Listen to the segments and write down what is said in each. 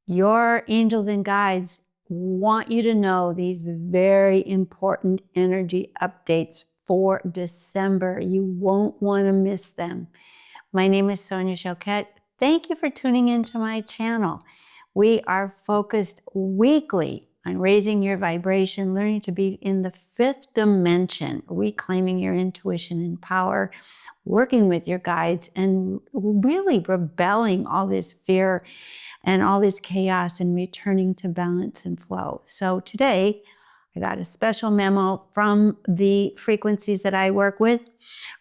Your angels and guides want you to know these very important energy updates for December. You won't want to miss them. My name is Sonia Choquette. Thank you for tuning into my channel. We are focused weekly on raising your vibration, learning to be in the fifth dimension, reclaiming your intuition and power, working with your guides, and really rebelling all this fear and all this chaos and returning to balance and flow. So today, I got a special memo from the frequencies that I work with.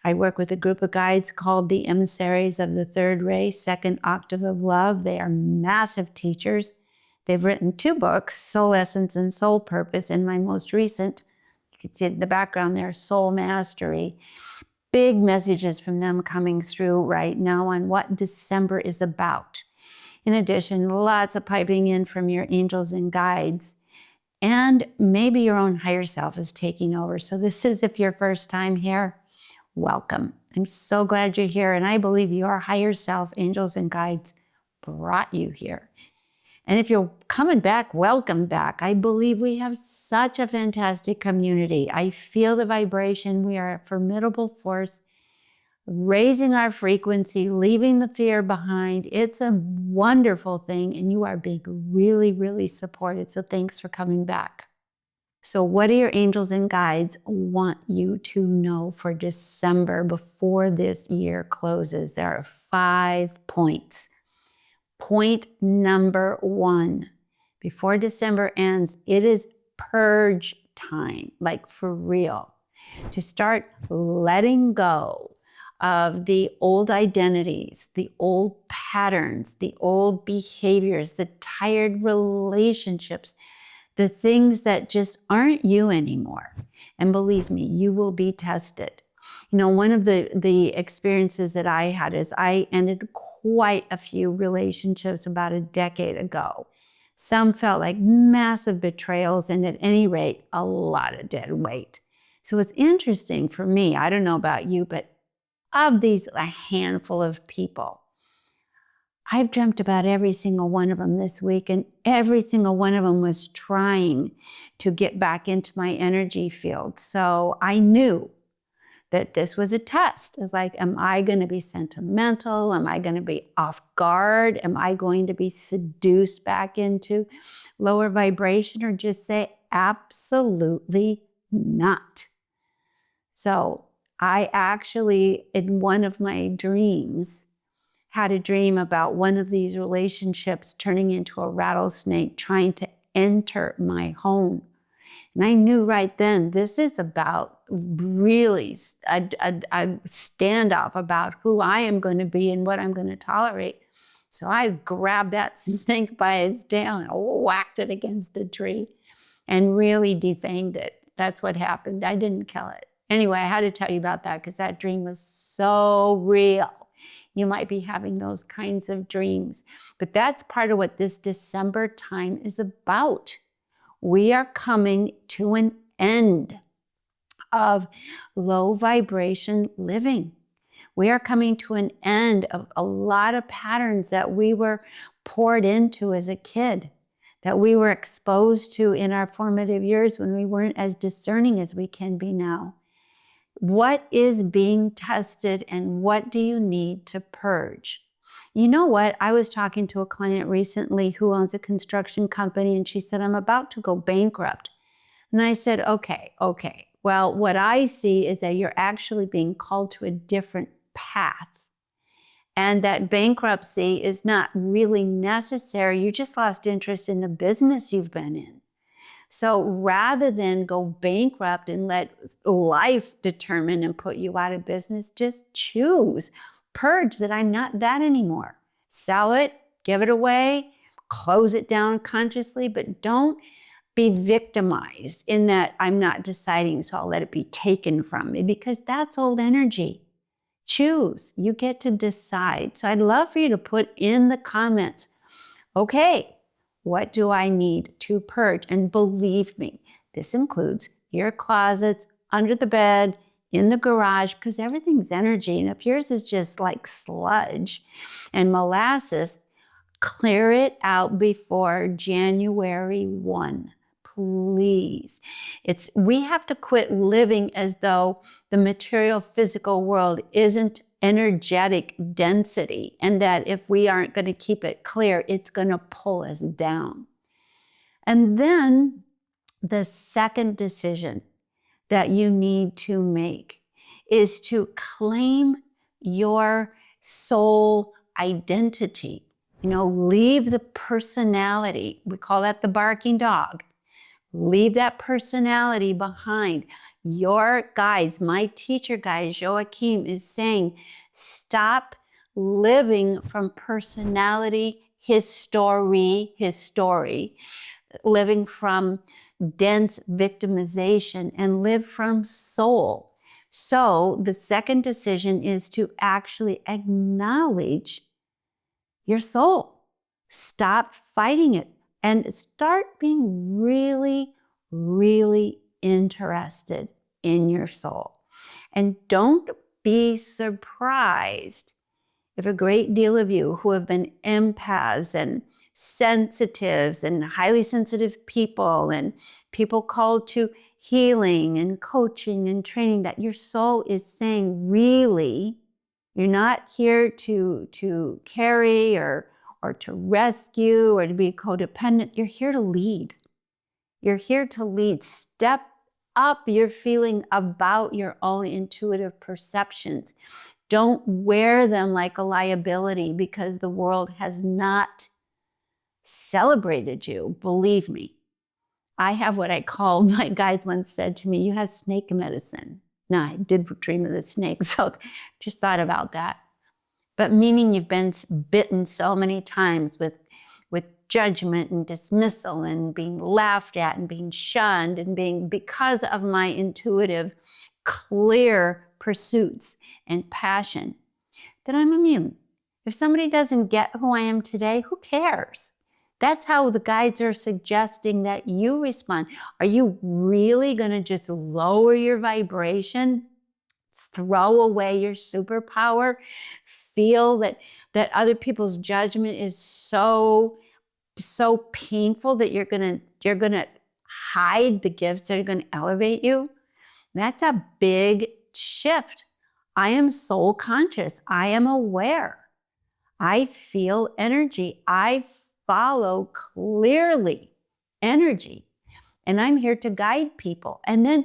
I work with a group of guides called the emissaries of the third ray, second octave of love. They are massive teachers. They've written 2 books, Soul Essence and Soul Purpose, and my most recent, you can see it in the background there, Soul Mastery. Big messages from them coming through right now on what December is about. In addition, lots of piping in from your angels and guides. And maybe your own higher self is taking over. So this is, if your first time here, welcome. I'm so glad you're here. And I believe your higher self, angels and guides, brought you here. And if you're coming back, welcome back. I believe we have such a fantastic community. I feel the vibration. We are a formidable force, raising our frequency, leaving the fear behind. It's a wonderful thing, and you are being really, really supported. So thanks for coming back. So what do your angels and guides want you to know for December before this year closes? There are 5 points. Point number 1, before December ends, it is purge time, like for real, to start letting go of the old identities, the old patterns, the old behaviors, the tired relationships, the things that just aren't you anymore. And believe me, you will be tested. You know, one of the experiences that I had is I ended quite a few relationships about a decade ago. Some felt like massive betrayals, and at any rate, a lot of dead weight. So it's interesting for me, I don't know about you, but of these, a handful of people, I've dreamt about every single one of them this week, and every single one of them was trying to get back into my energy field. So I knew that this was a test. It's like, am I going to be sentimental? Am I going to be off guard? Am I going to be seduced back into lower vibration, or just say, absolutely not? So I actually, in one of my dreams, had a dream about one of these relationships turning into a rattlesnake trying to enter my home. And I knew right then, this is about really a standoff about who I am going to be and what I'm going to tolerate. So I grabbed that snake by its tail and whacked it against a tree and really defanged it. That's what happened. I didn't kill it. Anyway, I had to tell you about that because that dream was so real. You might be having those kinds of dreams. But that's part of what this December time is about. We are coming to an end of low vibration living. We are coming to an end of a lot of patterns that we were poured into as a kid, that we were exposed to in our formative years when we weren't as discerning as we can be now. What is being tested, and what do you need to purge? You know what? I was talking to a client recently who owns a construction company, and she said, I'm about to go bankrupt. And I said, okay. Well, what I see is that you're actually being called to a different path, and that bankruptcy is not really necessary. You just lost interest in the business you've been in. So rather than go bankrupt and let life determine and put you out of business, just choose. Purge that I'm not that anymore. Sell it, give it away, close it down consciously, but don't be victimized in that I'm not deciding, so I'll let it be taken from me, because that's old energy. Choose. You get to decide. So I'd love for you to put in the comments, okay, what do I need to purge? And believe me, this includes your closets, under the bed, in the garage, because everything's energy. And if yours is just like sludge and molasses, Clear it out before January 1. Please. We have to quit living as though the material physical world isn't energetic density, and that if we aren't going to keep it clear, it's going to pull us down. And then the second decision that you need to make is to claim your soul identity. Leave the personality. We call that the barking dog. Leave that personality behind. Your guides, my teacher guide, Joachim, is saying, stop living from personality, his story, living from dense victimization, and live from soul. So the second decision is to actually acknowledge your soul. Stop fighting it and start being really, really interested in your soul. And don't be surprised if a great deal of you who have been empaths and sensitives and highly sensitive people and people called to healing and coaching and training, that your soul is saying, really, you're not here to carry or to rescue or to be codependent. You're here to lead. You're here to lead. Step up your feeling about your own intuitive perceptions. Don't wear them like a liability because the world has not celebrated you. Believe me. I have what I call, my guides once said to me, you have snake medicine. Now, I did dream of the snake, so just thought about that. But meaning you've been bitten so many times with judgment and dismissal and being laughed at and being shunned and because of my intuitive, clear pursuits and passion, that I'm immune. If somebody doesn't get who I am today, who cares? That's how the guides are suggesting that you respond. Are you really going to just lower your vibration, throw away your superpower, feel that other people's judgment is so painful that you're gonna hide the gifts that are going to elevate you? That's a big shift. I am soul conscious. I am aware. I feel energy. I follow clearly energy. And I'm here to guide people. And then,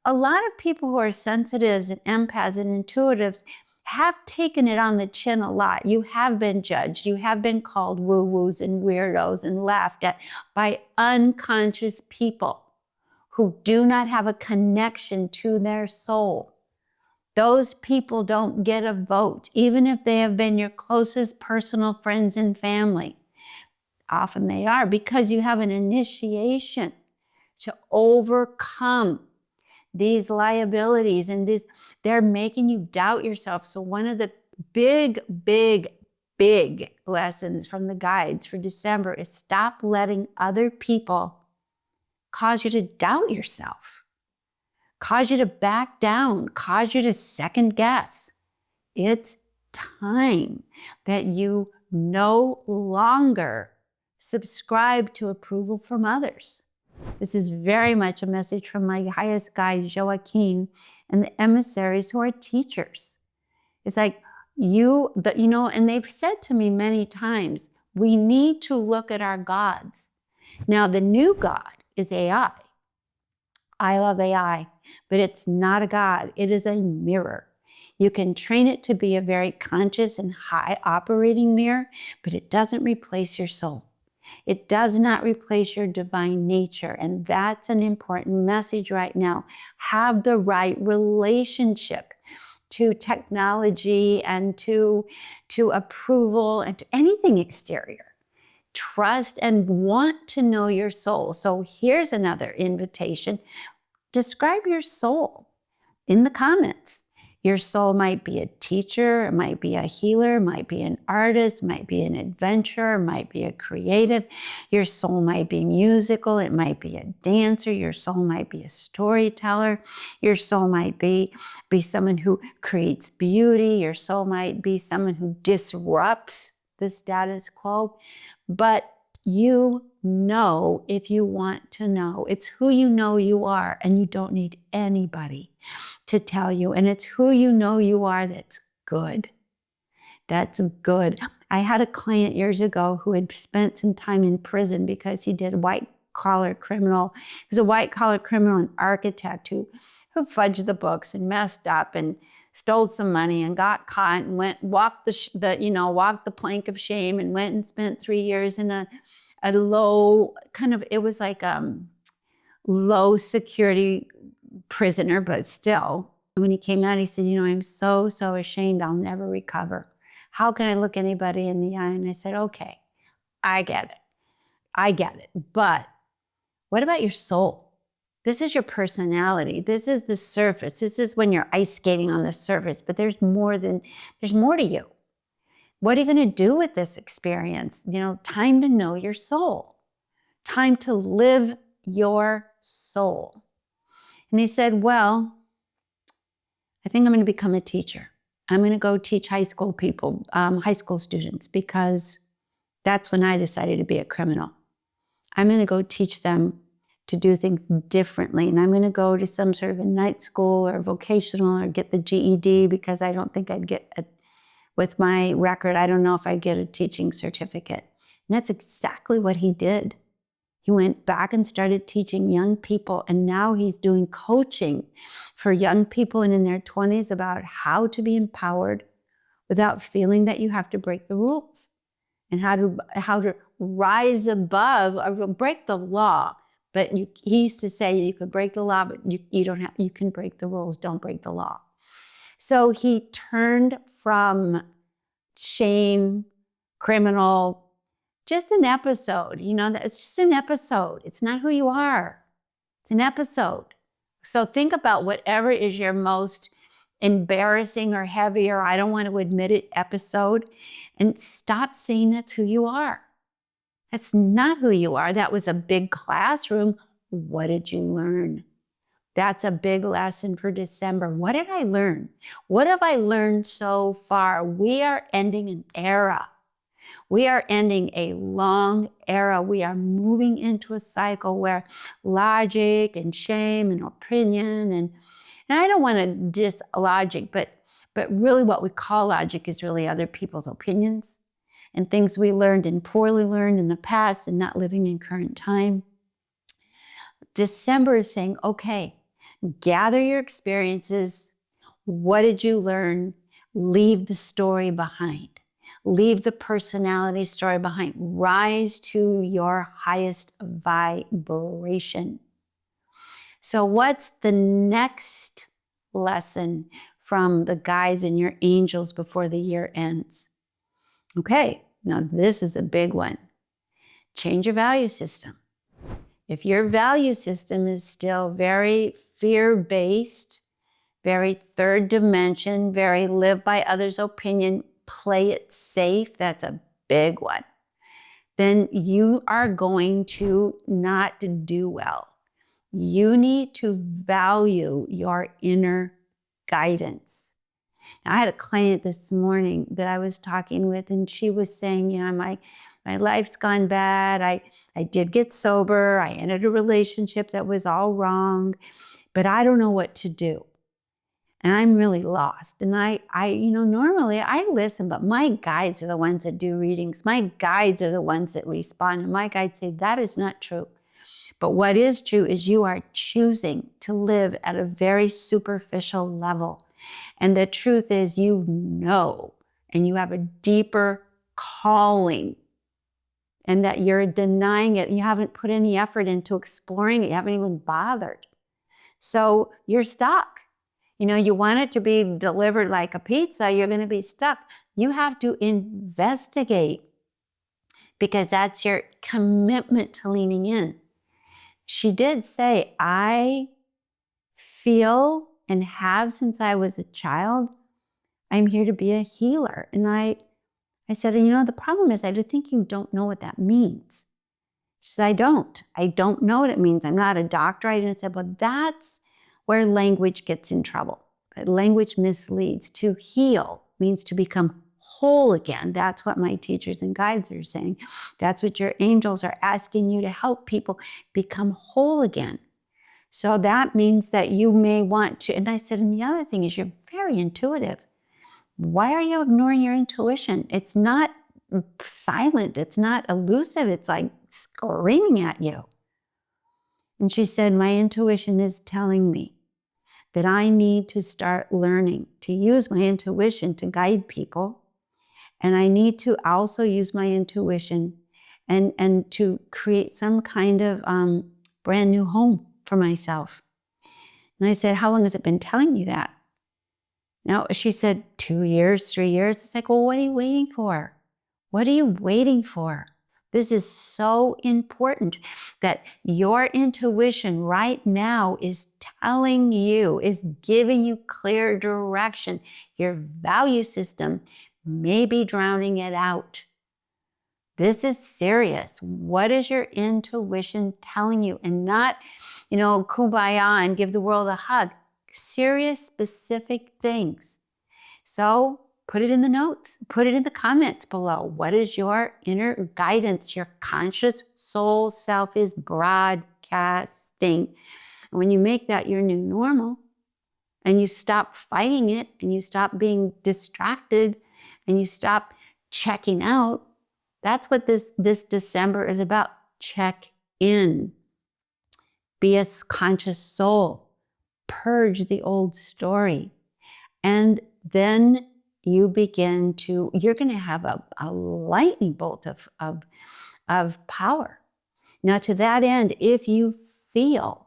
a lot of people who are sensitives and empaths and intuitives have taken it on the chin a lot. You have been judged. You have been called woo-woos and weirdos and laughed at by unconscious people who do not have a connection to their soul. Those people don't get a vote, even if they have been your closest personal friends and family. Often they are, because you have an initiation to overcome these liabilities and they're making you doubt yourself. So one of the big lessons from the guides for December is stop letting other people cause you to doubt yourself, cause you to back down, cause you to second guess. It's time that you no longer subscribe to approval from others. This is very much a message from my highest guide, Joachim, and the emissaries who are teachers. It's like and they've said to me many times, we need to look at our gods. Now, the new God is AI. I love AI, but it's not a God. It is a mirror. You can train it to be a very conscious and high operating mirror, but it doesn't replace your soul. It does not replace your divine nature. And that's an important message right now. Have the right relationship to technology and to approval and to anything exterior. Trust and want to know your soul. So here's another invitation. Describe your soul in the comments. Your soul might be a teacher, it might be a healer, it might be an artist, it might be an adventurer, it might be a creative. Your soul might be musical, it might be a dancer, your soul might be a storyteller, your soul might be someone who creates beauty, your soul might be someone who disrupts the status quo, but you know if you want to know. It's who you know you are, and you don't need anybody to tell you. And it's who you know you are that's good. That's good. I had a client years ago who had spent some time in prison because he did white-collar criminal. He was a white-collar criminal and architect who fudged the books and messed up and stole some money and got caught and walked the plank of shame and went and spent 3 years in a low it was like low security prisoner, but still. When he came out, he said, I'm so ashamed I'll never recover. How can I look anybody in the eye? And I said, okay, I get it. But what about your soul? This is your personality. This is the surface. This is when you're ice skating on the surface, but there's more to you. What are you going to do with this experience? Time to know your soul. Time to live your soul. And he said, well, I think I'm going to become a teacher. I'm going to go teach high school students, because that's when I decided to be a criminal. I'm going to go teach them to do things differently. And I'm going to go to some sort of a night school or vocational or get the GED, because I don't think I'd get with my record, I don't know if I'd get a teaching certificate. And that's exactly what he did. He went back and started teaching young people, and now he's doing coaching for young people and in their 20s about how to be empowered without feeling that you have to break the rules, and how to rise above or break the law. But he used to say you could break the law, but you can break the rules, don't break the law. So he turned from shame, criminal, just an episode, it's just an episode. It's not who you are. It's an episode. So think about whatever is your most embarrassing or heavy or I don't want to admit it episode, and stop saying that's who you are. That's not who you are. That was a big classroom. What did you learn? That's a big lesson for December. What did I learn? What have I learned so far? We are ending an era. We are ending a long era. We are moving into a cycle where logic and shame and opinion and I don't want to diss logic, but really what we call logic is really other people's opinions and things we learned and poorly learned in the past and not living in current time. December is saying, okay, gather your experiences. What did you learn? Leave the story behind. Leave the personality story behind. Rise to your highest vibration. So what's the next lesson from the guides and your angels before the year ends? Okay, now this is a big one. Change your value system. If your value system is still very fear-based, very third dimension, very live by others' opinion, play it safe, that's a big one, then you are going to not do well. You need to value your inner guidance. Now, I had a client this morning that I was talking with, and she was saying, my life's gone bad. I did get sober. I ended a relationship that was all wrong, but I don't know what to do. And I'm really lost. And I normally I listen, but my guides are the ones that do readings. My guides are the ones that respond. And my guides say, that is not true. But what is true is you are choosing to live at a very superficial level. And the truth is and you have a deeper calling, and that you're denying it. You haven't put any effort into exploring it. You haven't even bothered. So you're stuck. You want it to be delivered like a pizza, you're going to be stuck. You have to investigate, because that's your commitment to leaning in. She did say, I feel and have since I was a child, I'm here to be a healer. And I said, the problem is I think you don't know what that means. She said, I don't know what it means. I'm not a doctor. I said, well, that's where language gets in trouble. That language misleads. To heal means to become whole again. That's what my teachers and guides are saying. That's what your angels are asking you to help people become whole again. So that means that you may want to, and I said, and the other thing is you're very intuitive. Why are you ignoring your intuition? It's not silent. It's not elusive. It's like screaming at you. And she said, my intuition is telling me that I need to start learning to use my intuition to guide people. And I need to also use my intuition and to create some kind of brand new home for myself. And I said, how long has it been telling you that? No, she said, 2 years, 3 years. It's like, well, what are you waiting for? What are you waiting for? This is so important that your intuition right now is telling you, is giving you clear direction. Your value system may be drowning it out. This is serious. What is your intuition telling you? And not, kumbaya and give the world a hug. Serious, specific things. So put it in the notes. Put it in the comments below. What is your inner guidance? Your conscious soul self is broadcasting. And when you make that your new normal, and you stop fighting it, and you stop being distracted, and you stop checking out, that's what this December is about. Check in. Be a conscious soul. Purge the old story. And then you're going to have a lightning bolt of power. Now, to that end, if you feel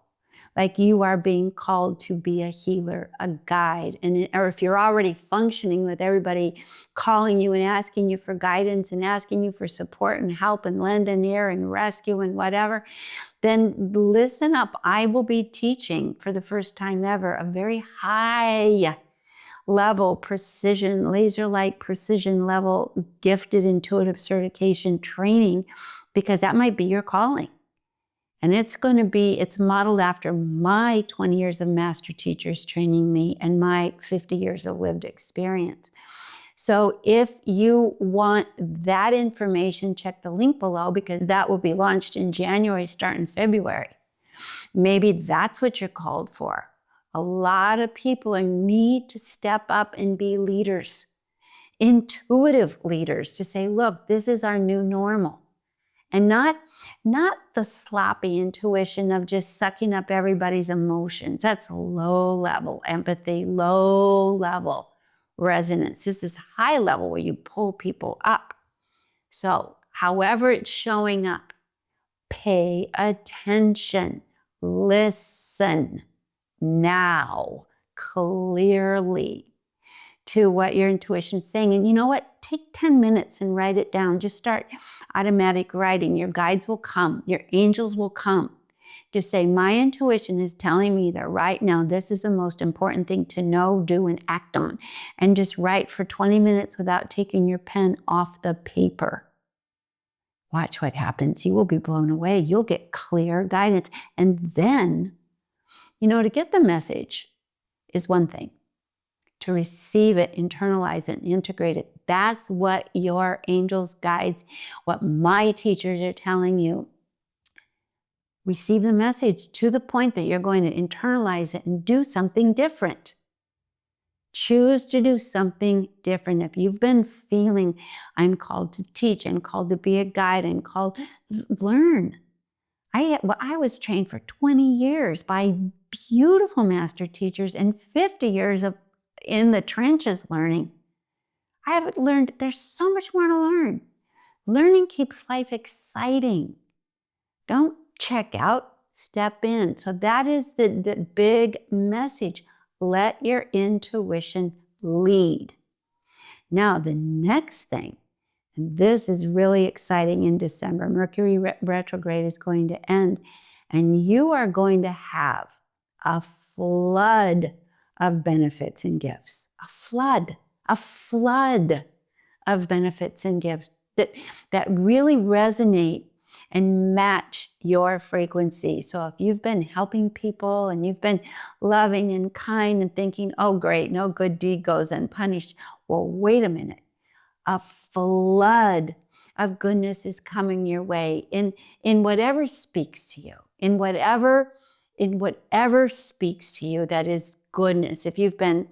like you are being called to be a healer, a guide, or if you're already functioning with everybody calling you and asking you for guidance and asking you for support and help and lend an ear and rescue and whatever, then listen up. I will be teaching for the first time ever a very high level precision, laser-like precision level, gifted intuitive certification training, because that might be your calling. And it's modeled after my 20 years of master teachers training me and my 50 years of lived experience. So if you want that information, check the link below, because that will be launched in January, starting February. Maybe that's what you're called for. A lot of people need to step up and be leaders, intuitive leaders, to say, look, this is our new normal. And not the sloppy intuition of just sucking up everybody's emotions. That's low level empathy, low level resonance. This is high level where you pull people up. So however it's showing up, pay attention, listen now clearly to what your intuition is saying. And you know what? Take 10 minutes and write it down. Just start automatic writing. Your guides will come. Your angels will come. Just say, my intuition is telling me that right now this is the most important thing to know, do, and act on. And just write for 20 minutes without taking your pen off the paper. Watch what happens. You will be blown away. You'll get clear guidance. And then, to get the message is one thing. To receive it, internalize it, and integrate it. That's what your angels, guides, what my teachers are telling you. Receive the message to the point that you're going to internalize it and do something different. Choose to do something different. If you've been feeling, I'm called to teach, I'm called to be a guide, I'm called, learn. I was trained for 20 years by beautiful master teachers and 50 years of in the trenches learning. I haven't learned, there's so much more to learn. Learning keeps life exciting. Don't check out, step in. So that is the big message. Let your intuition lead. Now, the next thing, and this is really exciting in December, Mercury Retrograde is going to end, and you are going to have a flood of benefits and gifts. A flood of benefits and gifts that really resonate and match your frequency. So if you've been helping people and you've been loving and kind and thinking, oh great, no good deed goes unpunished. Well, wait a minute. A flood of goodness is coming your way in whatever speaks to you, in whatever speaks to you that is goodness. If you've been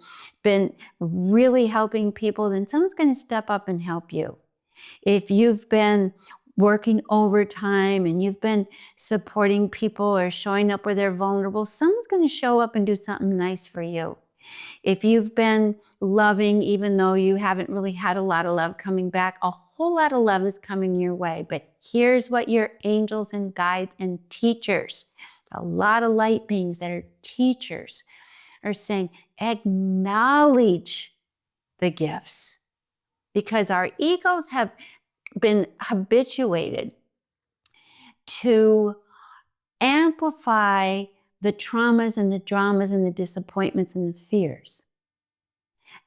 really helping people, then someone's going to step up and help you. If you've been working overtime and you've been supporting people or showing up where they're vulnerable, someone's going to show up and do something nice for you. If you've been loving, even though you haven't really had a lot of love coming back, a whole lot of love is coming your way. But here's what your angels and guides and teachers, a lot of light beings that are teachers, are saying, acknowledge the gifts. Because our egos have been habituated to amplify the traumas and the dramas and the disappointments and the fears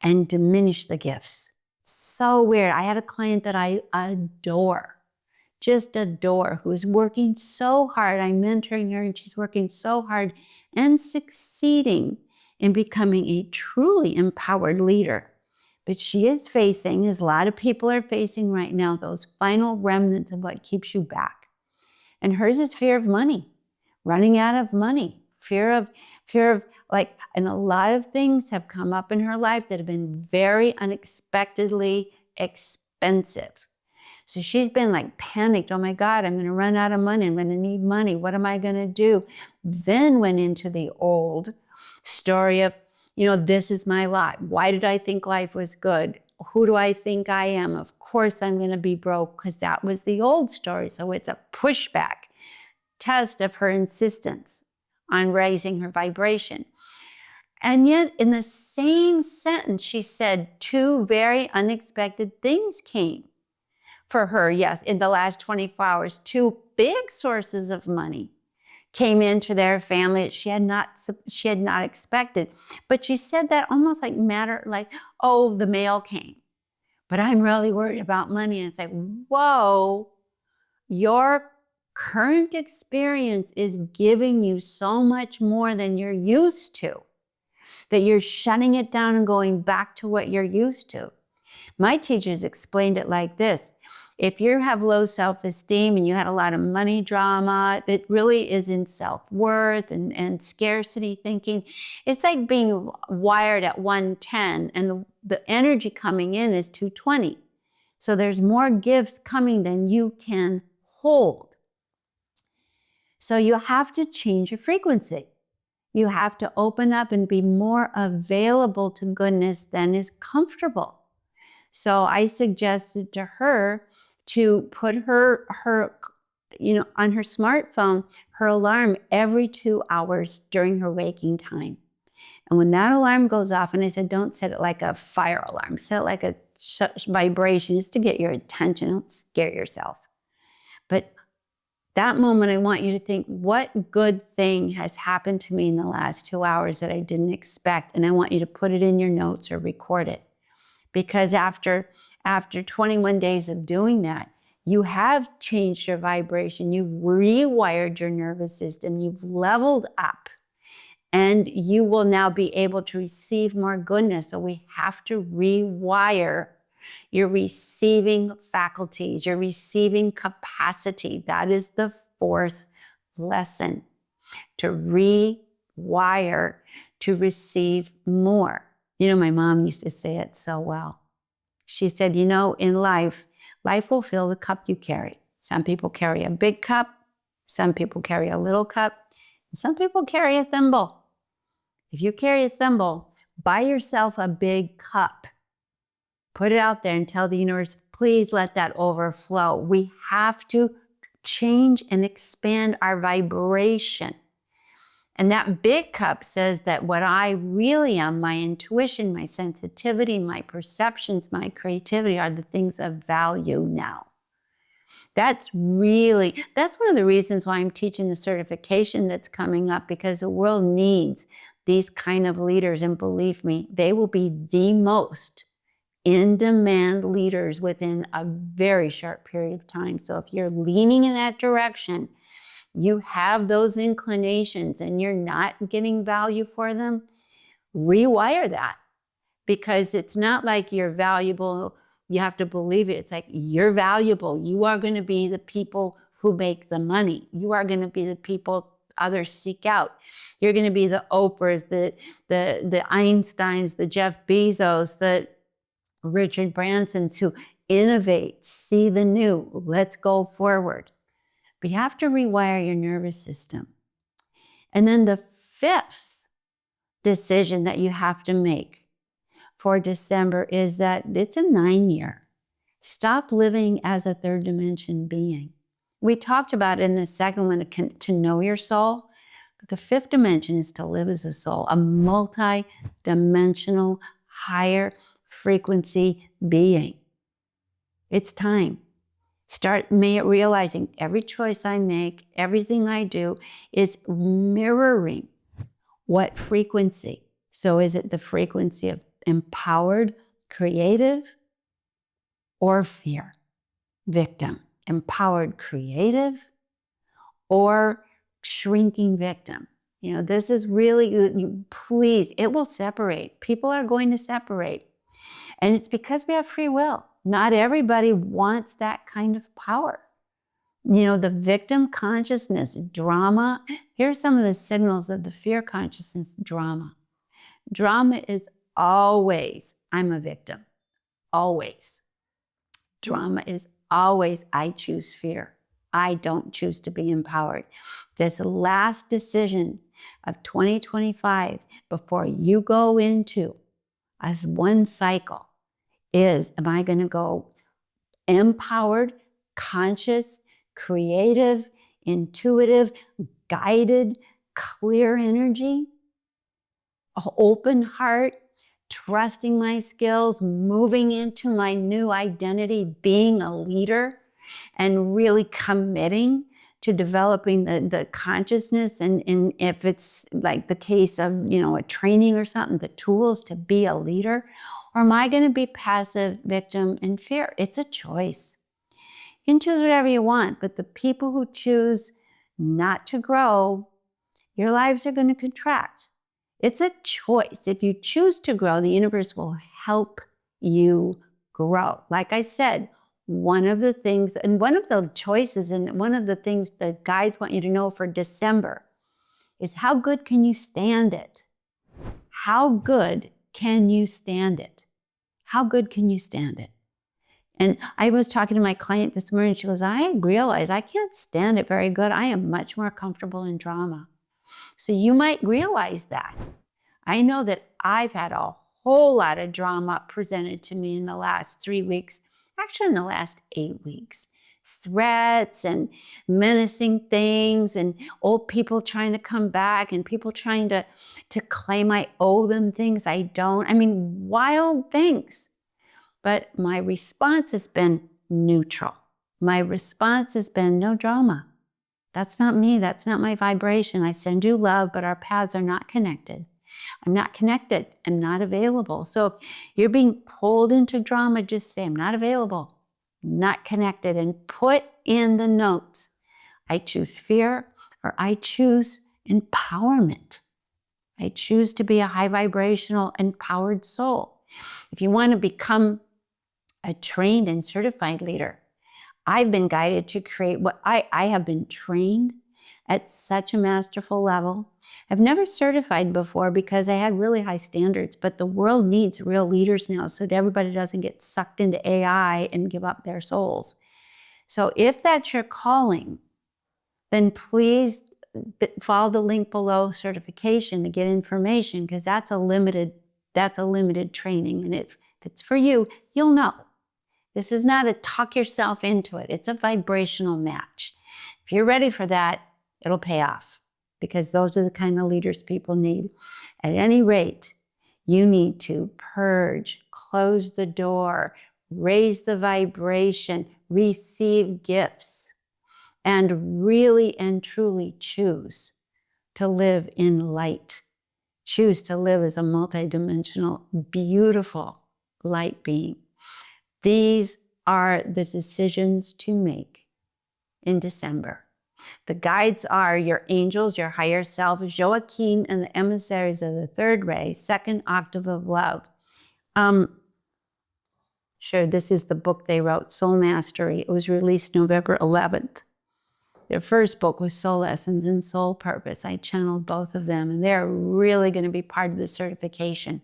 and diminish the gifts. So weird. I had a client that I adore, just adore, who is working so hard. I'm mentoring her and she's working so hard and succeeding in becoming a truly empowered leader. But she is facing, as a lot of people are facing right now, those final remnants of what keeps you back. And hers is fear of money, running out of money, fear of like, and a lot of things have come up in her life that have been very unexpectedly expensive. So she's been like panicked. Oh my God, I'm going to run out of money. I'm going to need money. What am I going to do? Then went into the old story of, this is my lot. Why did I think life was good? Who do I think I am? Of course I'm going to be broke, because that was the old story. So it's a pushback test of her insistence on raising her vibration. And yet in the same sentence, she said two very unexpected things came for her. Yes, in the last 24 hours, two big sources of money came into their family that she had not expected. But she said that almost like oh, the mail came, but I'm really worried about money. And it's like, whoa, your current experience is giving you so much more than you're used to, that you're shutting it down and going back to what you're used to. My teachers explained it like this. If you have low self-esteem and you had a lot of money drama that really is in self-worth and scarcity thinking, it's like being wired at 110 and the energy coming in is 220. So there's more gifts coming than you can hold. So you have to change your frequency. You have to open up and be more available to goodness than is comfortable. So I suggested to her to put her on her smartphone, her alarm every 2 hours during her waking time. And when that alarm goes off, and I said, don't set it like a fire alarm, set it like a vibration, just to get your attention, don't scare yourself. But that moment, I want you to think, what good thing has happened to me in the last 2 hours that I didn't expect? And I want you to put it in your notes or record it. Because after 21 days of doing that, you have changed your vibration, you've rewired your nervous system, you've leveled up, and you will now be able to receive more goodness. So we have to rewire your receiving faculties, your receiving capacity. That is the fourth lesson, to rewire to receive more. My mom used to say it so well. She said, in life will fill the cup you carry. Some people carry a big cup. Some people carry a little cup. And some people carry a thimble. If you carry a thimble, buy yourself a big cup. Put it out there and tell the universe, please let that overflow. We have to change and expand our vibration. And that big cup says that what I really am, my intuition, my sensitivity, my perceptions, my creativity, are the things of value now. That's one of the reasons why I'm teaching the certification that's coming up, because the world needs these kind of leaders. And believe me, they will be the most in-demand leaders within a very short period of time. So if you're leaning in that direction, you have those inclinations and you're not getting value for them, rewire that. Because it's not like you're valuable You have to believe it. It's like, you're valuable. You are going to be the people who make the money. You are going to be the people others seek out. You're going to be the Oprahs, the Einsteins, the Jeff Bezos, the Richard Bransons who innovate, see the new, let's go forward. But you have to rewire your nervous system. And then the fifth decision that you have to make for December is that it's a 9-year. Stop living as a third dimension being. We talked about in the second one to know your soul. But the fifth dimension is to live as a soul, a multi-dimensional, higher frequency being. It's time. Start realizing every choice I make, everything I do is mirroring what frequency. So is it the frequency of empowered, creative, or fear? Victim. Empowered, creative, or shrinking victim. You know, this is really, please, it will separate. People are going to separate. And it's because we have free will. Not everybody wants that kind of power. You know, the victim consciousness, drama. Here are some of the signals of the fear consciousness, drama. Drama is always, I'm a victim. Always. Drama is always, I choose fear. I don't choose to be empowered. This last decision of 2025 before you go into as one cycle is, am I going to go empowered, conscious, creative, intuitive, guided, clear energy, open heart, trusting my skills, moving into my new identity, being a leader, and really committing to developing the consciousness, and if it's like the case of, you know, a training or something, the tools to be a leader? Or am I going to be passive, victim, and fear? It's a choice. You can choose whatever you want, but the people who choose not to grow, your lives are going to contract. It's a choice. If you choose to grow, the universe will help you grow. Like I said, one of the things, and one of the choices, and one of the things the guides want you to know for December is, how good can you stand it? How good can you stand it? How good can you stand it? And I was talking to my client this morning. She goes, I realize I can't stand it very good. I am much more comfortable in drama. So you might realize that. I know that I've had a whole lot of drama presented to me in the last 3 weeks, actually in the last 8 weeks. Threats and menacing things, and old people trying to come back, and people trying to claim I owe them things I don't. I mean, wild things. But my response has been neutral. My response has been no drama. That's not me. That's not my vibration. I send you love, but our paths are not connected. I'm not connected. I'm not available. So if you're being pulled into drama, just say, I'm not available, not connected, and put in the notes, I choose fear, or I choose empowerment. I choose to be a high vibrational, empowered soul. If you want to become a trained and certified leader, I've been guided to create what I have been trained at such a masterful level. I've never certified before because I had really high standards, but the world needs real leaders now so that everybody doesn't get sucked into AI and give up their souls. So if that's your calling, then please follow the link below, certification, to get information, because that's a limited training. And if it's for you, you'll know. This is not a talk yourself into it. It's a vibrational match. If you're ready for that, it'll pay off, because those are the kind of leaders people need. At any rate, you need to purge, close the door, raise the vibration, receive gifts, and really and truly choose to live in light. Choose to live as a multidimensional, beautiful light being. These are the decisions to make in December. The guides are your angels, your higher self, Joachim, and the emissaries of the third ray, second octave of love. Sure, this is the book they wrote, Soul Mastery. It was released November 11th. Their first book was Soul Lessons and Soul Purpose. I channeled both of them, and they're really going to be part of the certification.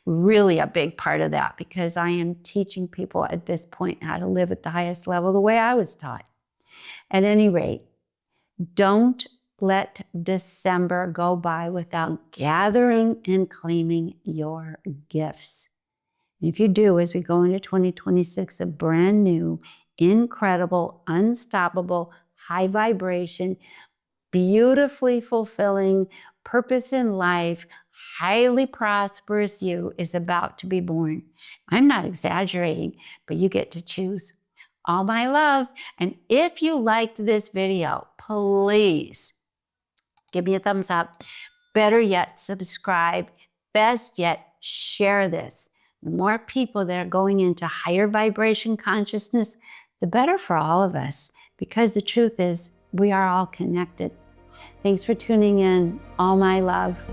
Really a big part of that, because I am teaching people at this point how to live at the highest level the way I was taught. At any rate, don't let December go by without gathering and claiming your gifts. And if you do, as we go into 2026, a brand new, incredible, unstoppable, high vibration, beautifully fulfilling, purpose in life, highly prosperous you is about to be born. I'm not exaggerating, but you get to choose. All my love. And if you liked this video, please give me a thumbs up. Better yet, subscribe. Best yet, share this. The more people that are going into higher vibration consciousness, the better for all of us. Because the truth is, we are all connected. Thanks for tuning in. All my love.